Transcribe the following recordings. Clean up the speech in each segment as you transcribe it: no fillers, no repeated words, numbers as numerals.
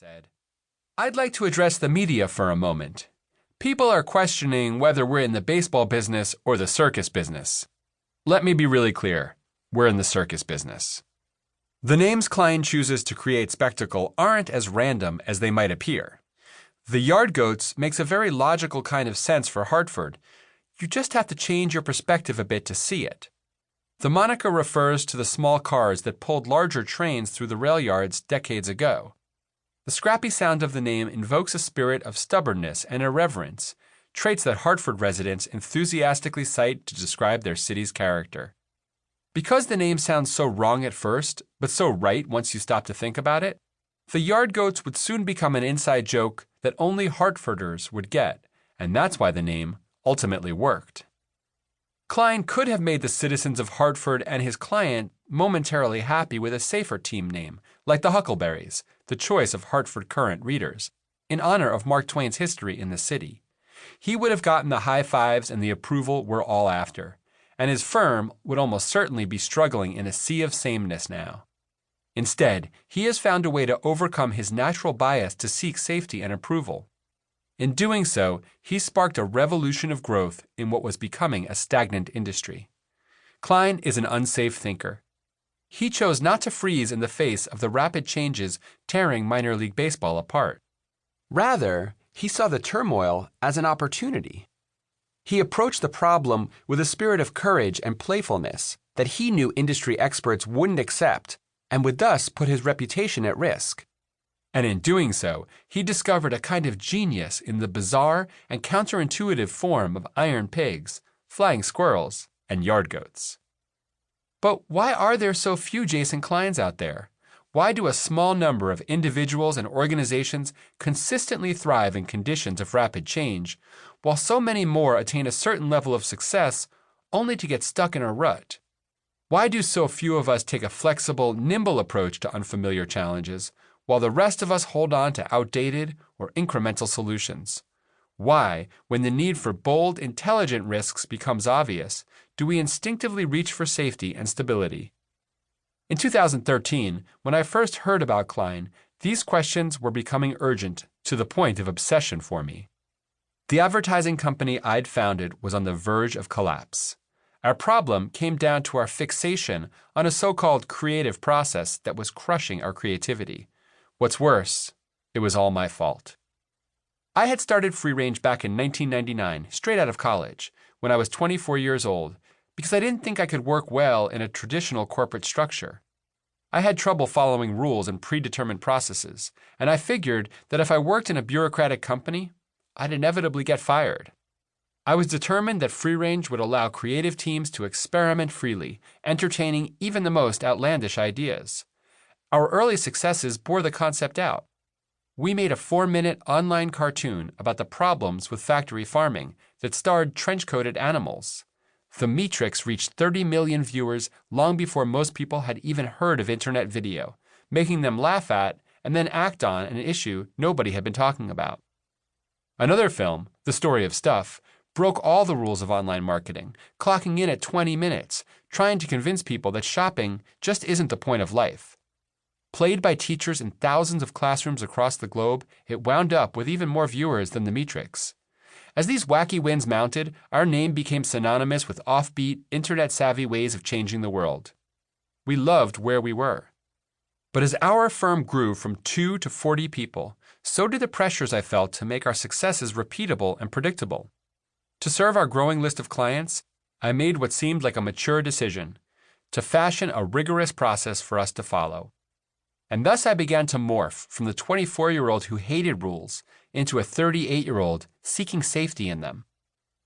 said, "I'd like to address the media for a moment. People are questioning whether we're in the baseball business or the circus business. Let me be really clear. We're in the circus business." The names Klein chooses to create spectacle aren't as random as they might appear. The Yard Goats makes a very logical kind of sense for Hartford. You just have to change your perspective a bit to see it. The moniker refers to the small cars that pulled larger trains through the rail yards decades ago. The scrappy sound of the name invokes a spirit of stubbornness and irreverence, traits that Hartford residents enthusiastically cite to describe their city's character. Because the name sounds so wrong at first, but so right once you stop to think about it, the Yard Goats would soon become an inside joke that only Hartforders would get, and that's why the name ultimately worked. Klein could have made the citizens of Hartford and his client momentarily happy with a safer team name, like the Huckleberries, the choice of Hartford Courant readers, in honor of Mark Twain's history in the city. He would have gotten the high fives and the approval we're all after, and his firm would almost certainly be struggling in a sea of sameness now. Instead, he has found a way to overcome his natural bias to seek safety and approval. In doing so, he sparked a revolution of growth in what was becoming a stagnant industry. Klein is an unsafe thinker. He chose not to freeze in the face of the rapid changes tearing minor league baseball apart. Rather, he saw the turmoil as an opportunity. He approached the problem with a spirit of courage and playfulness that he knew industry experts wouldn't accept and would thus put his reputation at risk. And in doing so, he discovered a kind of genius in the bizarre and counterintuitive form of iron pigs, flying squirrels, and yard goats. But why are there so few Jason Kleins out there? Why do a small number of individuals and organizations consistently thrive in conditions of rapid change, while so many more attain a certain level of success only to get stuck in a rut? Why do so few of us take a flexible, nimble approach to unfamiliar challenges, while the rest of us hold on to outdated or incremental solutions? Why, when the need for bold, intelligent risks becomes obvious, do we instinctively reach for safety and stability? In 2013, when I first heard about Klein, these questions were becoming urgent to the point of obsession for me. The advertising company I'd founded was on the verge of collapse. Our problem came down to our fixation on a so-called creative process that was crushing our creativity. What's worse, it was all my fault. I had started Free Range back in 1999, straight out of college, when I was 24 years old, because I didn't think I could work well in a traditional corporate structure. I had trouble following rules and predetermined processes, and I figured that if I worked in a bureaucratic company, I'd inevitably get fired. I was determined that Free Range would allow creative teams to experiment freely, entertaining even the most outlandish ideas. Our early successes bore the concept out. We made a 4-minute online cartoon about the problems with factory farming that starred trench-coated animals. The Matrix reached 30 million viewers long before most people had even heard of internet video, making them laugh at and then act on an issue nobody had been talking about. Another film, The Story of Stuff, broke all the rules of online marketing, clocking in at 20 minutes, trying to convince people that shopping just isn't the point of life. Played by teachers in thousands of classrooms across the globe, it wound up with even more viewers than The Matrix. As these wacky wins mounted, our name became synonymous with offbeat, internet-savvy ways of changing the world. We loved where we were. But as our firm grew from 2 to 40 people, so did the pressures I felt to make our successes repeatable and predictable. To serve our growing list of clients, I made what seemed like a mature decision: to fashion a rigorous process for us to follow. And thus I began to morph from the 24-year-old who hated rules into a 38-year-old seeking safety in them.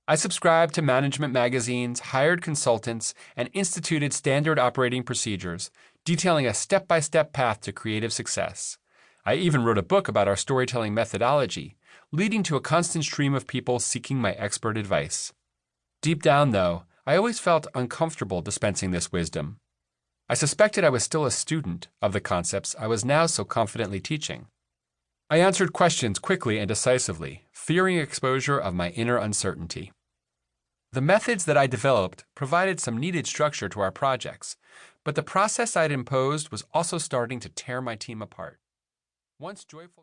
I subscribed to management magazines, hired consultants, and instituted standard operating procedures, detailing a step-by-step path to creative success. I even wrote a book about our storytelling methodology, leading to a constant stream of people seeking my expert advice. Deep down, though, I always felt uncomfortable dispensing this wisdom. I suspected I was still a student of the concepts I was now so confidently teaching. I answered questions quickly and decisively, fearing exposure of my inner uncertainty. The methods that I developed provided some needed structure to our projects, but the process I'd imposed was also starting to tear my team apart. Once joyful